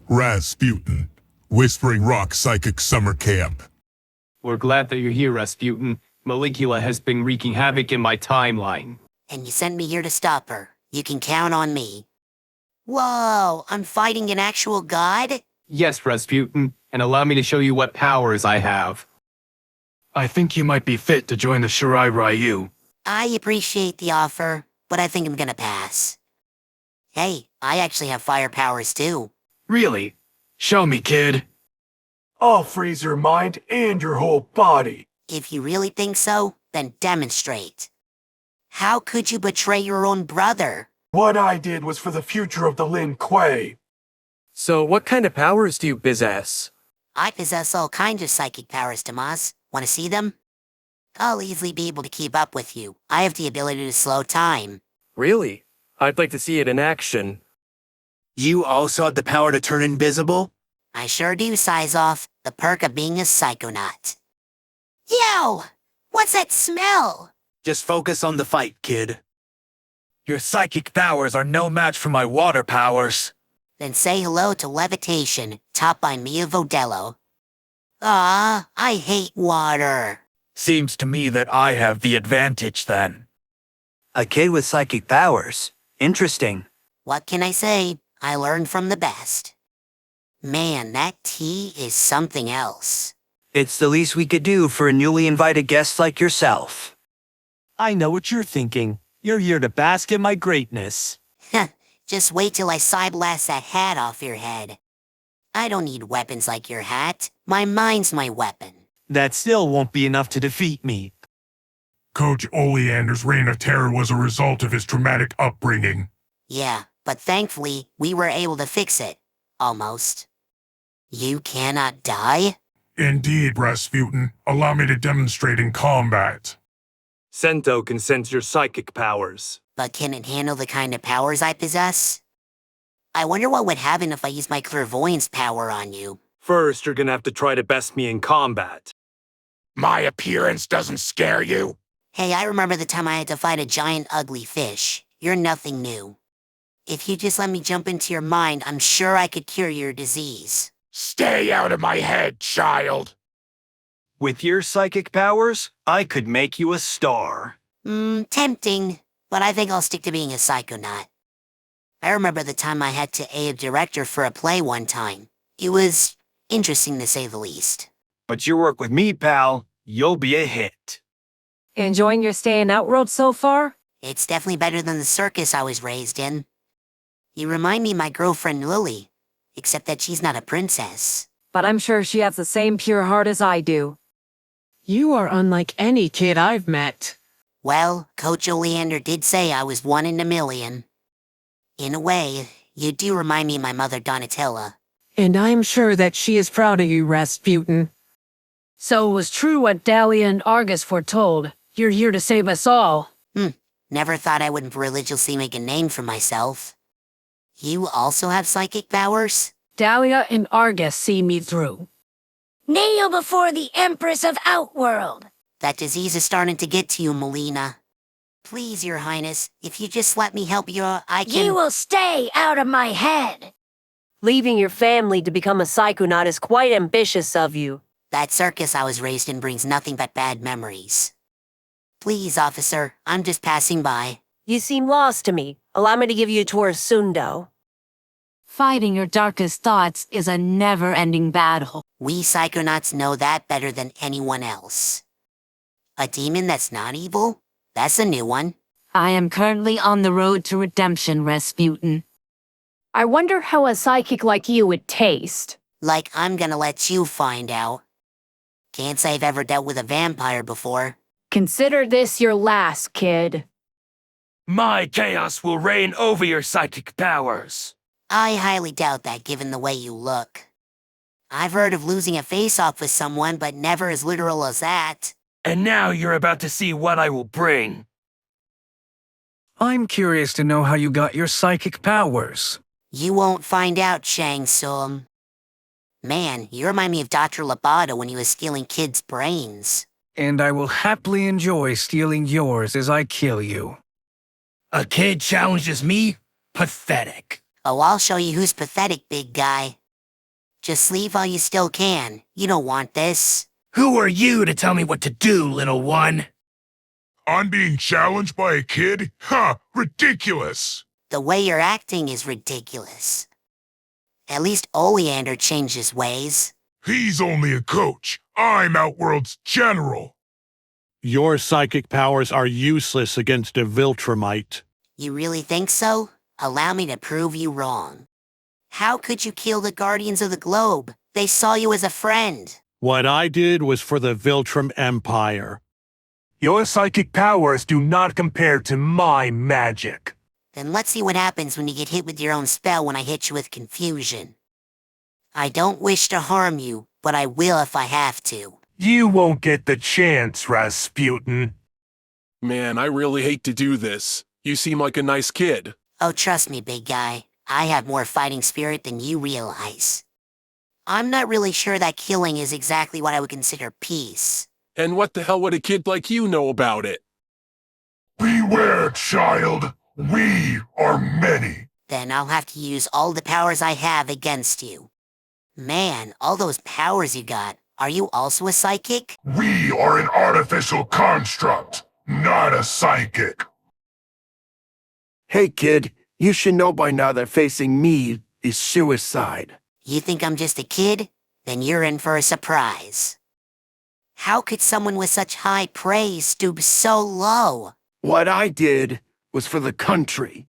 Razputin, Whispering Rock Psychic Summer Camp. We're glad that you're here, Razputin. Maligula has been wreaking havoc in my timeline. And you sent me here to stop her. You can count on me. Whoa, I'm fighting an actual god? Yes, Razputin, and allow me to show you what powers I have. I think you might be fit to join the Shirai Ryu. I appreciate the offer, but I think I'm gonna pass. Hey, I actually have fire powers too. Really? Show me, kid. I'll freeze your mind and your whole body. If you really think so, then demonstrate. How could you betray your own brother? What I did was for the future of the Lin Kuei. So what kind of powers do you possess? I possess all kinds of psychic powers, Tomas. Want to see them? I'll easily be able to keep up with you. I have the ability to slow time. Really? I'd like to see it in action. You also have the power to turn invisible? I sure do, Size-Off. The perk of being a psychonaut. Yo! What's that smell? Just focus on the fight, kid. Your psychic powers are no match for my water powers. Then say hello to Levitation, taught by Mia Vodello. Ah, I hate water. Seems to me that I have the advantage then. A kid with psychic powers. Interesting. What can I say? I learned from the best. Man, that tea is something else. It's the least we could do for a newly invited guest like yourself. I know what you're thinking. You're here to bask in my greatness. Just wait till I side-blast that hat off your head. I don't need weapons like your hat. My mind's my weapon. That still won't be enough to defeat me. Coach Oleander's reign of terror was a result of his traumatic upbringing. Yeah, but thankfully, we were able to fix it. Almost. You cannot die? Indeed, Razputin. Allow me to demonstrate in combat. Sento can sense your psychic powers. But can it handle the kind of powers I possess? I wonder what would happen if I used my clairvoyance power on you. First, you're gonna have to try to best me in combat. My appearance doesn't scare you? Hey, I remember the time I had to fight a giant ugly fish. You're nothing new. If you just let me jump into your mind, I'm sure I could cure your disease. Stay out of my head, child. With your psychic powers, I could make you a star. Tempting, but I think I'll stick to being a psychonaut. I remember the time I had to aid a director for a play one time. It was interesting to say the least. But you work with me, pal, you'll be a hit. Enjoying your stay in Outworld so far? It's definitely better than the circus I was raised in. You remind me of my girlfriend Lily, except that she's not a princess. But I'm sure she has the same pure heart as I do. You are unlike any kid I've met. Well, Coach Oleander did say I was one in a million. In a way, you do remind me of my mother Donatella. And I'm sure that she is proud of you, Razputin. So it was true what Dahlia and Argus foretold. You're here to save us all. Never thought I would religiously make a name for myself. You also have psychic powers? Dahlia and Argus see me through. Kneel before the Empress of Outworld. That disease is starting to get to you, Melina. Please, Your Highness, if you just let me help you, I can— You will stay out of my head. Leaving your family to become a psychonaut is quite ambitious of you. That circus I was raised in brings nothing but bad memories. Please, officer, I'm just passing by. You seem lost to me. Allow me to give you a tour of Sundo. Fighting your darkest thoughts is a never-ending battle. We psychonauts know that better than anyone else. A demon that's not evil? That's a new one. I am currently on the road to redemption, Razputin. I wonder how a psychic like you would taste. Like I'm gonna let you find out. Can't say I've ever dealt with a vampire before. Consider this your last, kid. My chaos will reign over your psychic powers. I highly doubt that given the way you look. I've heard of losing a face-off with someone, but never as literal as that. And now you're about to see what I will bring. I'm curious to know how you got your psychic powers. You won't find out, Shang Tsung. Man, you remind me of Dr. Loboto when he was stealing kids' brains. And I will happily enjoy stealing yours as I kill you. A kid challenges me? Pathetic. Oh, I'll show you who's pathetic, big guy. Just leave while you still can. You don't want this. Who are you to tell me what to do, little one? I'm being challenged by a kid? Ridiculous. The way you're acting is ridiculous. At least Oleander changed his ways. He's only a coach. I'm Outworld's general. Your psychic powers are useless against a Viltrumite. You really think so? Allow me to prove you wrong. How could you kill the Guardians of the Globe? They saw you as a friend. What I did was for the Viltrum Empire. Your psychic powers do not compare to my magic. Then let's see what happens when you get hit with your own spell when I hit you with confusion. I don't wish to harm you, but I will if I have to. You won't get the chance, Razputin. Man, I really hate to do this. You seem like a nice kid. Oh, trust me, big guy. I have more fighting spirit than you realize. I'm not really sure that killing is exactly what I would consider peace. And what the hell would a kid like you know about it? Beware, child. We are many. Then I'll have to use all the powers I have against you. Man, all those powers you got. Are you also a psychic? We are an artificial construct, not a psychic. Hey kid, you should know by now that facing me is suicide. You think I'm just a kid? Then you're in for a surprise. How could someone with such high praise stoop so low? What I did was for the country.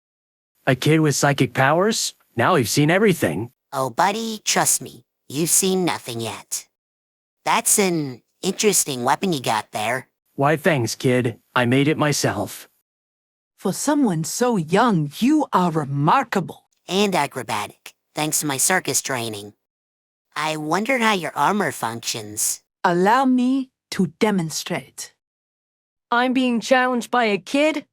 A kid with psychic powers? Now we've seen everything. Oh, buddy, trust me. You've seen nothing yet. That's an interesting weapon you got there. Why thanks, kid. I made it myself. For someone so young, you are remarkable. And acrobatic, thanks to my circus training. I wonder how your armor functions. Allow me to demonstrate. I'm being challenged by a kid?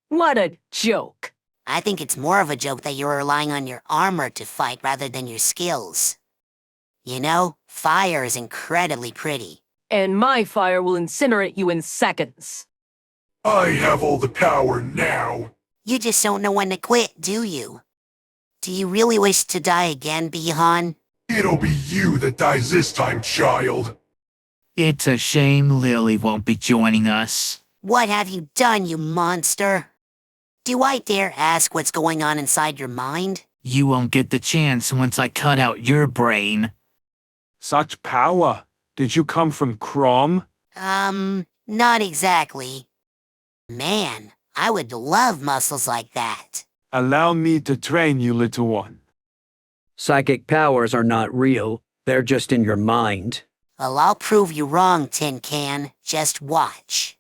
What a joke. I think it's more of a joke that you're relying on your armor to fight rather than your skills. You know, fire is incredibly pretty. And my fire will incinerate you in seconds. I have all the power now. You just don't know when to quit, do you? Do you really wish to die again, Bihan? It'll be you that dies this time, child. It's a shame Lily won't be joining us. What have you done, you monster? Do I dare ask what's going on inside your mind? You won't get the chance once I cut out your brain. Such power. Did you come from Crom? Not exactly. Man, I would love muscles like that. Allow me to train you, little one. Psychic powers are not real. They're just in your mind. Well, I'll prove you wrong, Tin Can. Just watch.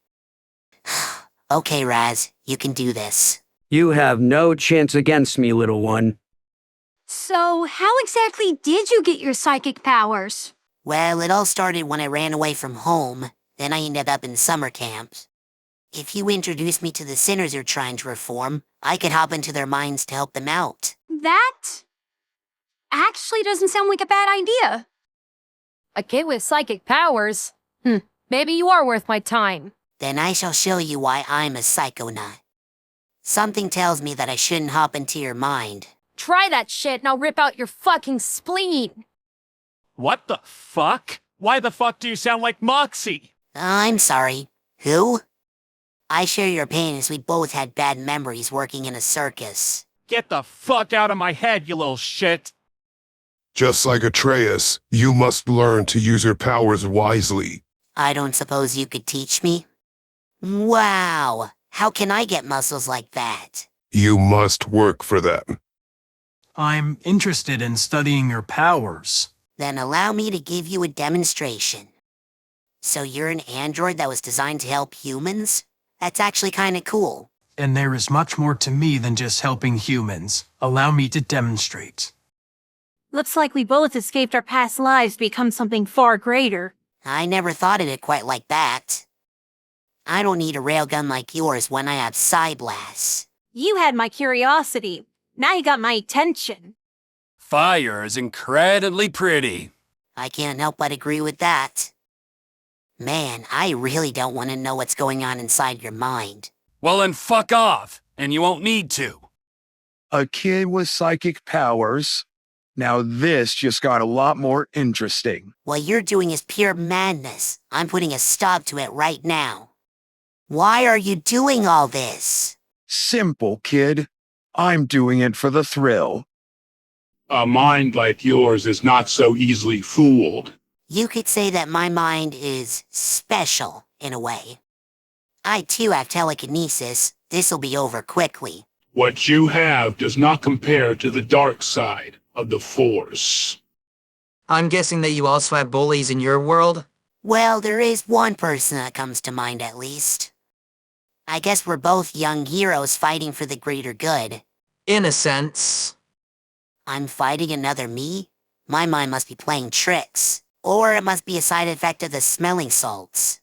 Okay, Raz, you can do this. You have no chance against me, little one. So, how exactly did you get your psychic powers? Well, it all started when I ran away from home. Then I ended up in summer camps. If you introduce me to the sinners you're trying to reform, I could hop into their minds to help them out. That actually doesn't sound like a bad idea. A kid with psychic powers? Maybe you are worth my time. Then I shall show you why I'm a psychonaut. Something tells me that I shouldn't hop into your mind. Try that shit and I'll rip out your fucking spleen. What the fuck? Why the fuck do you sound like Moxie? I'm sorry. Who? I share your pain as we both had bad memories working in a circus. Get the fuck out of my head, you little shit. Just like Atreus, you must learn to use your powers wisely. I don't suppose you could teach me? Wow! How can I get muscles like that? You must work for them. I'm interested in studying your powers. Then allow me to give you a demonstration. So you're an android that was designed to help humans? That's actually kinda cool. And there is much more to me than just helping humans. Allow me to demonstrate. Looks like we both escaped our past lives to become something far greater. I never thought of it quite like that. I don't need a railgun like yours when I have Psyblast. You had my curiosity. Now you got my attention. Fire is incredibly pretty. I can't help but agree with that. Man, I really don't want to know what's going on inside your mind. Well then fuck off, and you won't need to. A kid with psychic powers? Now this just got a lot more interesting. What you're doing is pure madness. I'm putting a stop to it right now. Why are you doing all this? Simple, kid. I'm doing it for the thrill. A mind like yours is not so easily fooled. You could say that my mind is special, in a way. I too have telekinesis. This'll be over quickly. What you have does not compare to the dark side of the Force. I'm guessing that you also have bullies in your world? Well, there is one person that comes to mind at least. I guess we're both young heroes fighting for the greater good. In a sense. I'm fighting another me? My mind must be playing tricks. Or it must be a side effect of the smelling salts.